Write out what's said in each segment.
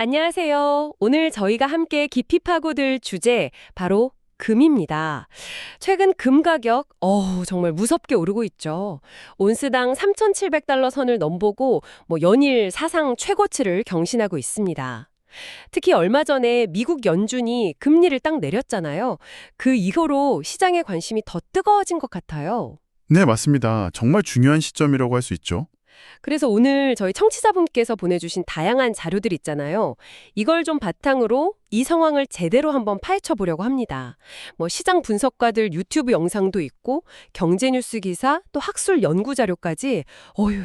안녕하세요. 오늘 저희가 함께 깊이 파고들 주제 바로 금입니다. 최근 금 가격 정말 무섭게 오르고 있죠. 온스당 3,700달러 선을 넘보고 연일 사상 최고치를 경신하고 있습니다. 특히 얼마 전에 미국 연준이 금리를 딱 내렸잖아요. 그 이후로 시장의 관심이 더 뜨거워진 것 같아요. 네, 맞습니다. 정말 중요한 시점이라고 할 수 있죠. 그래서 오늘 저희 청취자분께서 보내주신 다양한 자료들 있잖아요. 이걸 좀 바탕으로 이 상황을 제대로 한번 파헤쳐 보려고 합니다. 시장 분석가들 유튜브 영상도 있고 경제뉴스 기사 또 학술 연구 자료까지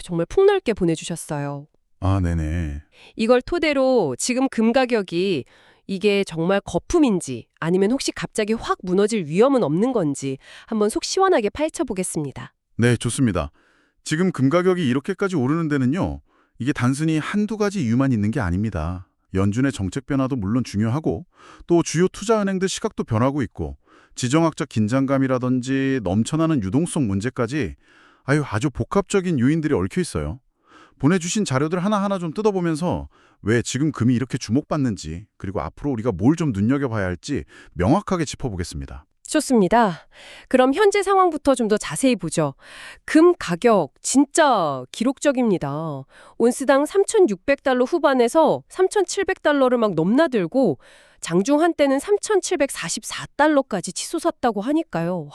정말 폭넓게 보내주셨어요. 아, 네네. 이걸 토대로 지금 금 가격이 이게 정말 거품인지 아니면 혹시 갑자기 확 무너질 위험은 없는 건지 한번 속 시원하게 파헤쳐 보겠습니다. 네, 좋습니다. 지금 금 가격이 이렇게까지 오르는 데는요, 이게 단순히 한두 가지 이유만 있는 게 아닙니다. 연준의 정책 변화도 물론 중요하고, 또 주요 투자은행들 시각도 변하고 있고, 지정학적 긴장감이라든지 넘쳐나는 유동성 문제까지 아주 복합적인 요인들이 얽혀 있어요. 보내주신 자료들 하나하나 좀 뜯어보면서 왜 지금 금이 이렇게 주목받는지, 그리고 앞으로 우리가 뭘 좀 눈여겨봐야 할지 명확하게 짚어보겠습니다. 좋습니다. 그럼 현재 상황부터 좀 더 자세히 보죠. 금 가격 진짜 기록적입니다. 온스당 3,600달러 후반에서 3,700달러를 막 넘나들고 장중 한때는 3,744달러까지 치솟았다고 하니까요. 와.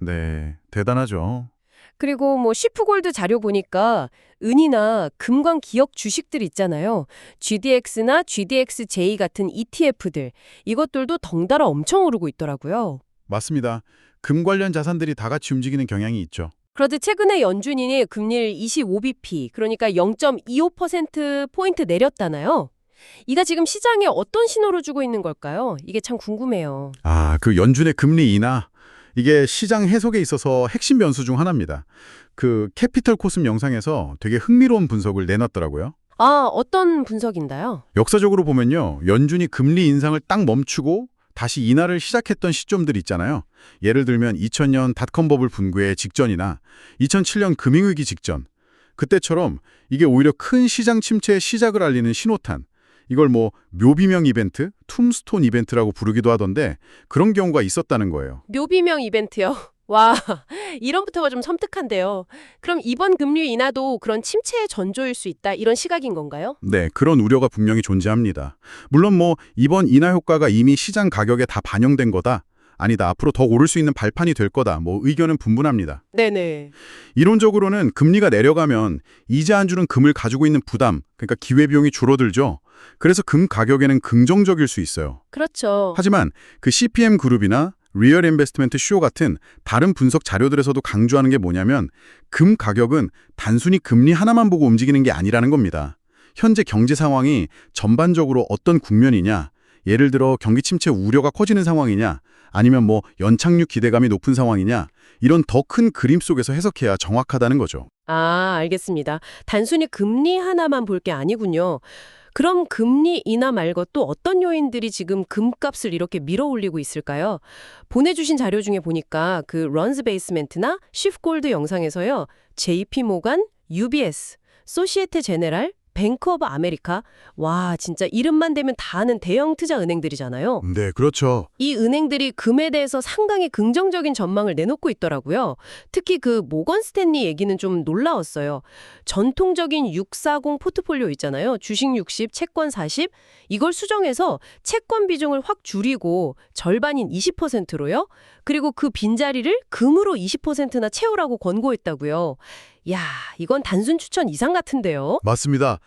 네, 대단하죠. 그리고 시프골드 자료 보니까 은이나 금광 기업 주식들 있잖아요. GDX나 GDXJ 같은 ETF들 이것들도 덩달아 엄청 오르고 있더라고요. 맞습니다. 금 관련 자산들이 다 같이 움직이는 경향이 있죠. 그런데 최근에 연준이 금리를 25bp, 그러니까 0.25%포인트 내렸다나요? 이가 지금 시장에 어떤 신호를 주고 있는 걸까요? 이게 참 궁금해요. 그 연준의 금리 인하, 이게 시장 해석에 있어서 핵심 변수 중 하나입니다. 그 캐피털 코스մ 영상에서 되게 흥미로운 분석을 내놨더라고요. 어떤 분석인가요? 역사적으로 보면요, 연준이 금리 인상을 딱 멈추고 다시 인하를 시작했던 시점들 있잖아요. 예를 들면 2000년 닷컴 버블 붕괴의 직전이나 2007년 금융위기 직전. 그때처럼 이게 오히려 큰 시장 침체의 시작을 알리는 신호탄. 이걸 묘비명 이벤트, 툼스톤 이벤트라고 부르기도 하던데 그런 경우가 있었다는 거예요. 묘비명 이벤트요. 와, 이름부터가 좀 섬뜩한데요. 그럼 이번 금리 인하도 그런 침체의 전조일 수 있다, 이런 시각인 건가요? 네, 그런 우려가 분명히 존재합니다. 물론 이번 인하 효과가 이미 시장 가격에 다 반영된 거다. 아니다, 앞으로 더 오를 수 있는 발판이 될 거다. 의견은 분분합니다. 네네. 이론적으로는 금리가 내려가면 이자 안 주는 금을 가지고 있는 부담, 그러니까 기회비용이 줄어들죠. 그래서 금 가격에는 긍정적일 수 있어요. 그렇죠. 하지만 그 CPM 그룹이나 리얼 인베스트먼트 쇼 같은 다른 분석 자료들에서도 강조하는 게 뭐냐면 금 가격은 단순히 금리 하나만 보고 움직이는 게 아니라는 겁니다. 현재 경제 상황이 전반적으로 어떤 국면이냐, 예를 들어 경기 침체 우려가 커지는 상황이냐, 아니면 연착륙 기대감이 높은 상황이냐, 이런 더 큰 그림 속에서 해석해야 정확하다는 거죠. 알겠습니다. 단순히 금리 하나만 볼 게 아니군요. 그럼 금리 인하 말고 또 어떤 요인들이 지금 금값을 이렇게 밀어올리고 있을까요? 보내주신 자료 중에 보니까 그 런스 베이스멘트나 쉬프골드 영상에서요. JP 모간, UBS, 소시에테 제네랄, 뱅크 오브 아메리카. 와, 진짜 이름만 대면 다 아는 대형 투자 은행들이잖아요. 네, 그렇죠. 이 은행들이 금에 대해서 상당히 긍정적인 전망을 내놓고 있더라고요. 특히 그 모건 스탠리 얘기는 좀 놀라웠어요. 전통적인 640 포트폴리오 있잖아요. 주식 60, 채권 40. 이걸 수정해서 채권 비중을 확 줄이고 절반인 20%로요. 그리고 그 빈자리를 금으로 20%나 채우라고 권고했다고요. 야, 이건 단순 추천 이상 같은데요. 맞습니다.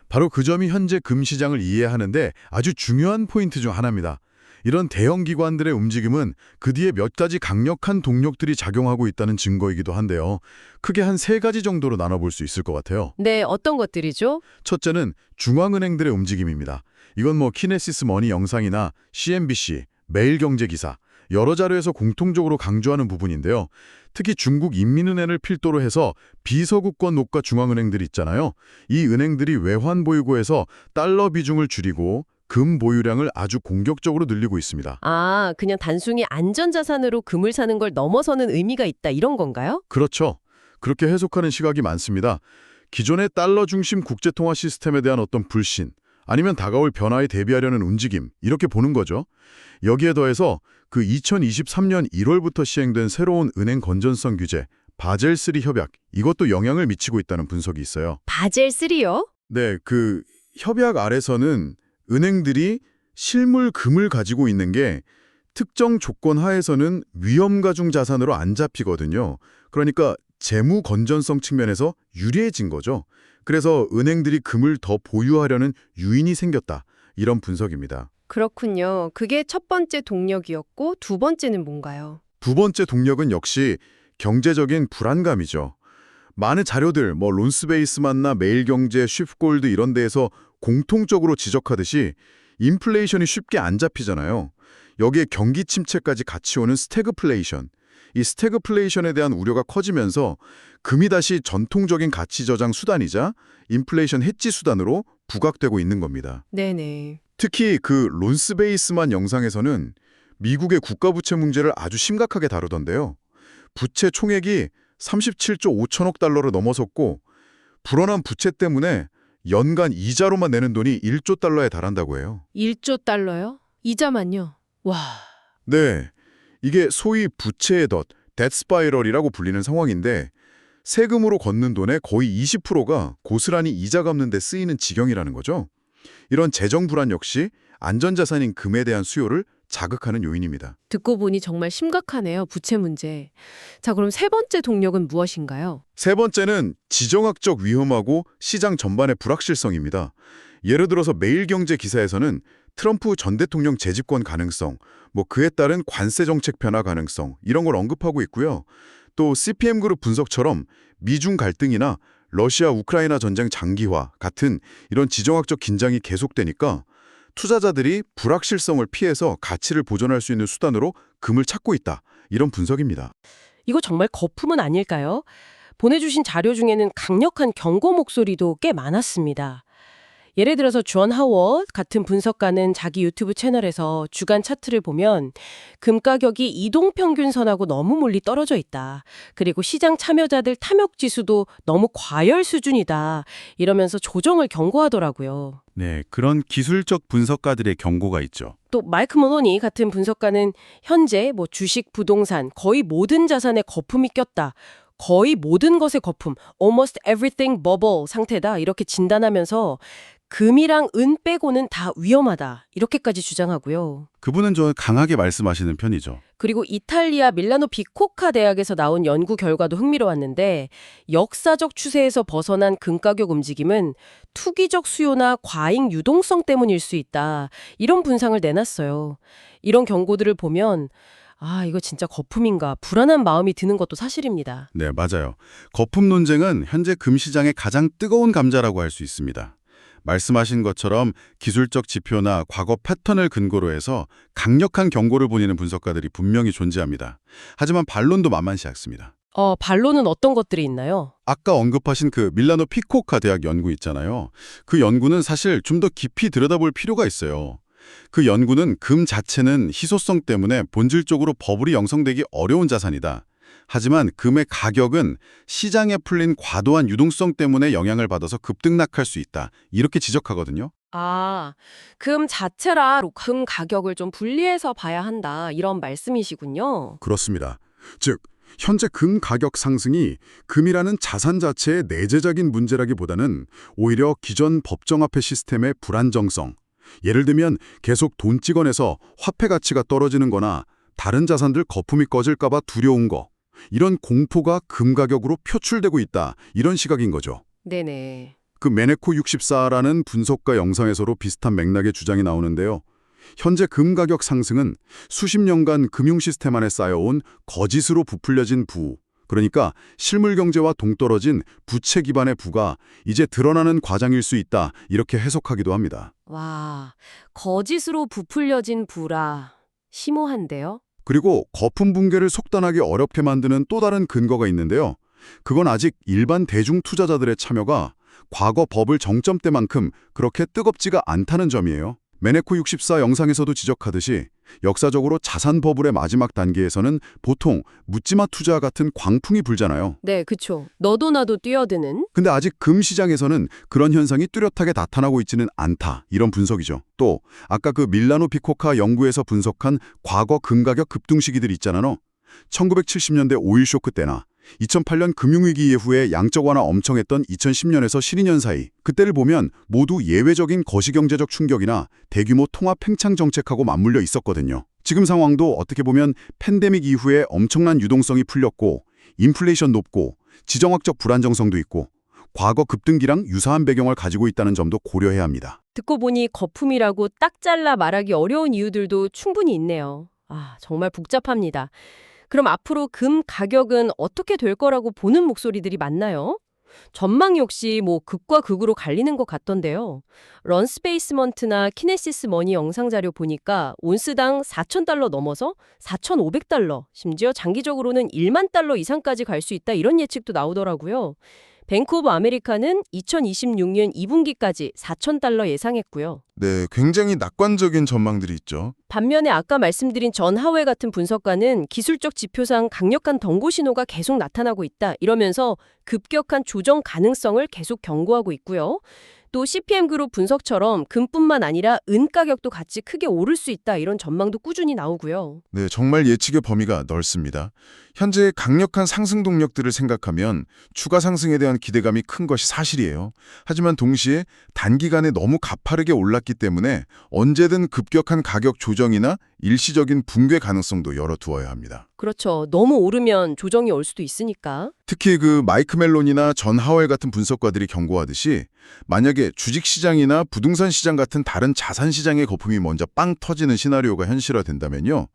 바로 그 점이 현재 금 시장을 이해하는데 아주 중요한 포인트 중 하나입니다. 이런 대형 기관들의 움직임은 그 뒤에 몇 가지 강력한 동력들이 작용하고 있다는 증거이기도 한데요. 크게 한 3가지 정도로 나눠볼 수 있을 것 같아요. 네, 어떤 것들이죠? 첫째는 중앙은행들의 움직임입니다. 이건 키네시스 머니 영상이나 CNBC, 매일경제기사, 여러 자료에서 공통적으로 강조하는 부분인데요. 특히 중국 인민은행을 필두로 해서 비서구권 녹가 중앙은행들 있잖아요. 이 은행들이 외환 보유고에서 달러 비중을 줄이고 금 보유량을 아주 공격적으로 늘리고 있습니다. 그냥 단순히 안전자산으로 금을 사는 걸 넘어서는 의미가 있다, 이런 건가요? 그렇죠. 그렇게 해석하는 시각이 많습니다. 기존의 달러 중심 국제통화 시스템에 대한 어떤 불신, 아니면 다가올 변화에 대비하려는 움직임, 이렇게 보는 거죠. 여기에 더해서 그 2023년 1월부터 시행된 새로운 은행 건전성 규제, 바젤3 협약, 이것도 영향을 미치고 있다는 분석이 있어요. 바젤3요? 네, 그 협약 아래서는 은행들이 실물 금을 가지고 있는 게 특정 조건 하에서는 위험가중 자산으로 안 잡히거든요. 그러니까 재무 건전성 측면에서 유리해진 거죠. 그래서 은행들이 금을 더 보유하려는 유인이 생겼다. 이런 분석입니다. 그렇군요. 그게 첫 번째 동력이었고 두 번째는 뭔가요? 두 번째 동력은 역시 경제적인 불안감이죠. 많은 자료들, 론스베이스만나 매일경제, 쉽골드 이런 데에서 공통적으로 지적하듯이 인플레이션이 쉽게 안 잡히잖아요. 여기에 경기 침체까지 같이 오는 스태그플레이션. 이 스태그플레이션에 대한 우려가 커지면서 금이 다시 전통적인 가치 저장 수단이자 인플레이션 해지 수단으로 부각되고 있는 겁니다. 네네. 특히 그 론스베이스만 영상에서는 미국의 국가부채 문제를 아주 심각하게 다루던데요. 부채 총액이 37조 5천억 달러를 넘어섰고 불어난 부채 때문에 연간 이자로만 내는 돈이 1조 달러에 달한다고 해요. 1조 달러요? 이자만요? 와, 네, 이게 소위 부채의 덫, 뎃 스파이럴이라고 불리는 상황인데 세금으로 걷는 돈의 거의 20%가 고스란히 이자 갚는 데 쓰이는 지경이라는 거죠. 이런 재정 불안 역시 안전자산인 금에 대한 수요를 자극하는 요인입니다. 듣고 보니 정말 심각하네요. 부채 문제. 자, 그럼 세 번째 동력은 무엇인가요? 세 번째는 지정학적 위험하고 시장 전반의 불확실성입니다. 예를 들어서 매일경제 기사에서는 트럼프 전 대통령 재집권 가능성, 그에 따른 관세 정책 변화 가능성 이런 걸 언급하고 있고요. 또 CPM그룹 분석처럼 미중 갈등이나 러시아 우크라이나 전쟁 장기화 같은 이런 지정학적 긴장이 계속되니까 투자자들이 불확실성을 피해서 가치를 보존할 수 있는 수단으로 금을 찾고 있다. 이런 분석입니다. 이거 정말 거품은 아닐까요? 보내주신 자료 중에는 강력한 경고 목소리도 꽤 많았습니다. 예를 들어서 존 하워드 같은 분석가는 자기 유튜브 채널에서 주간 차트를 보면 금 가격이 이동평균선하고 너무 멀리 떨어져 있다. 그리고 시장 참여자들 탐욕 지수도 너무 과열 수준이다. 이러면서 조정을 경고하더라고요. 네, 그런 기술적 분석가들의 경고가 있죠. 또 마이크 모노니 같은 분석가는 현재 주식, 부동산 거의 모든 자산에 거품이 꼈다. 거의 모든 것의 거품, almost everything bubble 상태다. 이렇게 진단하면서 금이랑 은 빼고는 다 위험하다. 이렇게까지 주장하고요. 그분은 좀 강하게 말씀하시는 편이죠. 그리고 이탈리아 밀라노 비코카 대학에서 나온 연구 결과도 흥미로웠는데 역사적 추세에서 벗어난 금 가격 움직임은 투기적 수요나 과잉 유동성 때문일 수 있다. 이런 분상을 내놨어요. 이런 경고들을 보면 이거 진짜 거품인가 불안한 마음이 드는 것도 사실입니다. 네, 맞아요. 거품 논쟁은 현재 금 시장의 가장 뜨거운 감자라고 할 수 있습니다. 말씀하신 것처럼 기술적 지표나 과거 패턴을 근거로 해서 강력한 경고를 보내는 분석가들이 분명히 존재합니다. 하지만 반론도 만만치 않습니다. 반론은 어떤 것들이 있나요? 아까 언급하신 그 밀라노 피코카 대학 연구 있잖아요. 그 연구는 사실 좀 더 깊이 들여다볼 필요가 있어요. 그 연구는 금 자체는 희소성 때문에 본질적으로 버블이 형성되기 어려운 자산이다. 하지만 금의 가격은 시장에 풀린 과도한 유동성 때문에 영향을 받아서 급등락할 수 있다. 이렇게 지적하거든요. 금 자체라 금 가격을 좀 분리해서 봐야 한다. 이런 말씀이시군요. 그렇습니다. 즉, 현재 금 가격 상승이 금이라는 자산 자체의 내재적인 문제라기보다는 오히려 기존 법정화폐 시스템의 불안정성, 예를 들면 계속 돈 찍어내서 화폐 가치가 떨어지는 거나 다른 자산들 거품이 꺼질까 봐 두려운 거, 이런 공포가 금 가격으로 표출되고 있다. 이런 시각인 거죠. 네네. 그 메네코 64라는 분석가 영상에서도 비슷한 맥락의 주장이 나오는데요. 현재 금 가격 상승은 수십 년간 금융 시스템 안에 쌓여온 거짓으로 부풀려진 부, 그러니까 실물 경제와 동떨어진 부채 기반의 부가 이제 드러나는 과정일 수 있다. 이렇게 해석하기도 합니다. 와, 거짓으로 부풀려진 부라. 심오한데요? 그리고 거품 붕괴를 속단하기 어렵게 만드는 또 다른 근거가 있는데요. 그건 아직 일반 대중 투자자들의 참여가 과거 버블 정점 때만큼 그렇게 뜨겁지가 않다는 점이에요. 메네코 64 영상에서도 지적하듯이 역사적으로 자산 버블의 마지막 단계에서는 보통 묻지마 투자 같은 광풍이 불잖아요. 네, 그쵸. 너도 나도 뛰어드는. 근데 아직 금 시장에서는 그런 현상이 뚜렷하게 나타나고 있지는 않다. 이런 분석이죠. 또 아까 그 밀라노 피코카 연구에서 분석한 과거 금 가격 급등 시기들 있잖아요. 1970년대 오일 쇼크 때나 2008년 금융위기 이후에 양적 완화 엄청 했던 2010년에서 12년 사이, 그때를 보면 모두 예외적인 거시경제적 충격이나 대규모 통화 팽창 정책하고 맞물려 있었거든요. 지금 상황도 어떻게 보면 팬데믹 이후에 엄청난 유동성이 풀렸고 인플레이션 높고 지정학적 불안정성도 있고 과거 급등기랑 유사한 배경을 가지고 있다는 점도 고려해야 합니다. 듣고 보니 거품이라고 딱 잘라 말하기 어려운 이유들도 충분히 있네요. 아, 정말 복잡합니다. 그럼 앞으로 금 가격은 어떻게 될 거라고 보는 목소리들이 많나요? 전망 역시 극과 극으로 갈리는 것 같던데요. 런스페이스먼트나 키네시스 머니 영상 자료 보니까 온스당 4,000달러 넘어서 4,500달러, 심지어 장기적으로는 1만 달러 이상까지 갈 수 있다 이런 예측도 나오더라고요. 뱅크 오브 아메리카는 2026년 2분기까지 4,000달러 예상했고요. 네, 굉장히 낙관적인 전망들이 있죠. 반면에 아까 말씀드린 전 하웰 같은 분석가는 기술적 지표상 강력한 덩고 신호가 계속 나타나고 있다 이러면서 급격한 조정 가능성을 계속 경고하고 있고요. 또 CPM 그룹 분석처럼 금뿐만 아니라 은 가격도 같이 크게 오를 수 있다 이런 전망도 꾸준히 나오고요. 네, 정말 예측의 범위가 넓습니다. 현재 강력한 상승 동력들을 생각하면 추가 상승에 대한 기대감이 큰 것이 사실이에요. 하지만 동시에 단기간에 너무 가파르게 올랐기 때문에 언제든 급격한 가격 조정이나 일시적인 붕괴 가능성도 열어두어야 합니다. 그렇죠. 너무 오르면 조정이 올 수도 있으니까. 특히 그 마이크 멜론이나 전 하웰 같은 분석가들이 경고하듯이 만약에 주식시장이나 부동산 시장 같은 다른 자산 시장의 거품이 먼저 빵 터지는 시나리오가 현실화된다면요.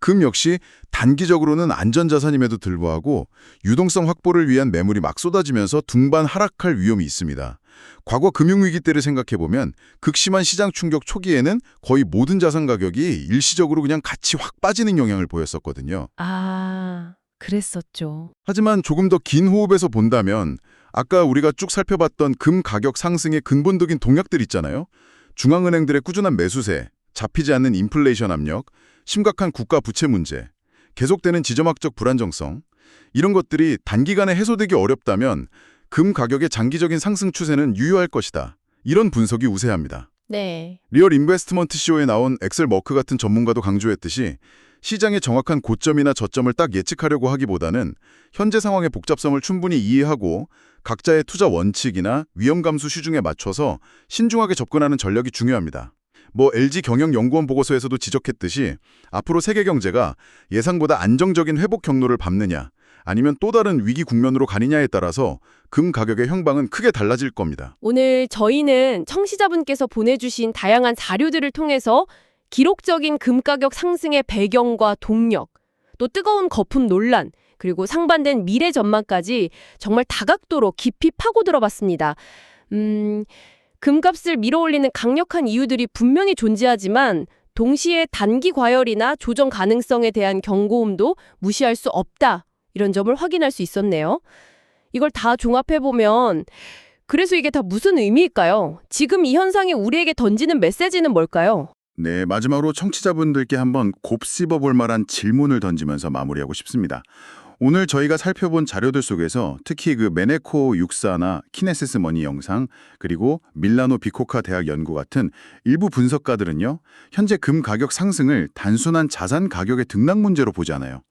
금 역시 단기적으로는 안전자산임에도 불구하고 유동성 확보를 위한 매물이 막 쏟아지면서 둥반 하락할 위험이 있습니다. 과거 금융위기 때를 생각해보면 극심한 시장 충격 초기에는 거의 모든 자산 가격이 일시적으로 그냥 같이 확 빠지는 영향을 보였었거든요. 아, 그랬었죠. 하지만 조금 더 긴 호흡에서 본다면 아까 우리가 쭉 살펴봤던 금 가격 상승의 근본적인 동력들 있잖아요. 중앙은행들의 꾸준한 매수세, 잡히지 않는 인플레이션 압력, 심각한 국가 부채 문제, 계속되는 지정학적 불안정성, 이런 것들이 단기간에 해소되기 어렵다면 금 가격의 장기적인 상승 추세는 유효할 것이다. 이런 분석이 우세합니다. 네. 리얼 인베스트먼트 쇼에 나온 엑셀 머크 같은 전문가도 강조했듯이 시장의 정확한 고점이나 저점을 딱 예측하려고 하기보다는 현재 상황의 복잡성을 충분히 이해하고 각자의 투자 원칙이나 위험 감수 수준에 맞춰서 신중하게 접근하는 전략이 중요합니다. LG 경영연구원 보고서에서도 지적했듯이 앞으로 세계 경제가 예상보다 안정적인 회복 경로를 밟느냐 아니면 또 다른 위기 국면으로 가느냐에 따라서 금 가격의 형방은 크게 달라질 겁니다. 오늘 저희는 청취자분께서 보내주신 다양한 자료들을 통해서 기록적인 금 가격 상승의 배경과 동력, 또 뜨거운 거품 논란, 그리고 상반된 미래 전망까지 정말 다각도로 깊이 파고들어봤습니다. 금값을 밀어올리는 강력한 이유들이 분명히 존재하지만 동시에 단기 과열이나 조정 가능성에 대한 경고음도 무시할 수 없다. 이런 점을 확인할 수 있었네요. 이걸 다 종합해보면 그래서 이게 다 무슨 의미일까요? 지금 이 현상이 우리에게 던지는 메시지는 뭘까요? 네, 마지막으로 청취자분들께 한번 곱씹어 볼 만한 질문을 던지면서 마무리하고 싶습니다. 오늘 저희가 살펴본 자료들 속에서 특히 그 메네코 육사나 키네시스 머니 영상 그리고 밀라노 비코카 대학 연구 같은 일부 분석가들은요. 현재 금 가격 상승을 단순한 자산 가격의 등락 문제로 보지 않아요.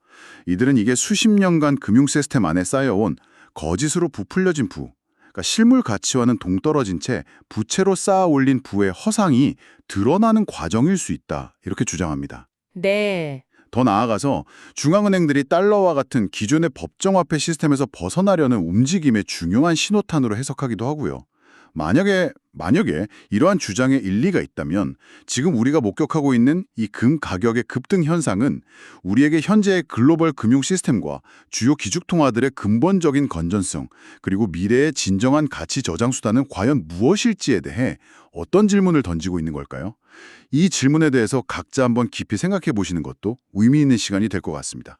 이들은 이게 수십 년간 금융 시스템 안에 쌓여온 거짓으로 부풀려진 부, 그러니까 실물 가치와는 동떨어진 채 부채로 쌓아 올린 부의 허상이 드러나는 과정일 수 있다. 이렇게 주장합니다. 네. 더 나아가서 중앙은행들이 달러와 같은 기존의 법정화폐 시스템에서 벗어나려는 움직임의 중요한 신호탄으로 해석하기도 하고요. 만약에 이러한 주장에 일리가 있다면 지금 우리가 목격하고 있는 이 금 가격의 급등 현상은 우리에게 현재의 글로벌 금융 시스템과 주요 기축통화들의 근본적인 건전성 그리고 미래의 진정한 가치 저장 수단은 과연 무엇일지에 대해 어떤 질문을 던지고 있는 걸까요? 이 질문에 대해서 각자 한번 깊이 생각해 보시는 것도 의미 있는 시간이 될 것 같습니다.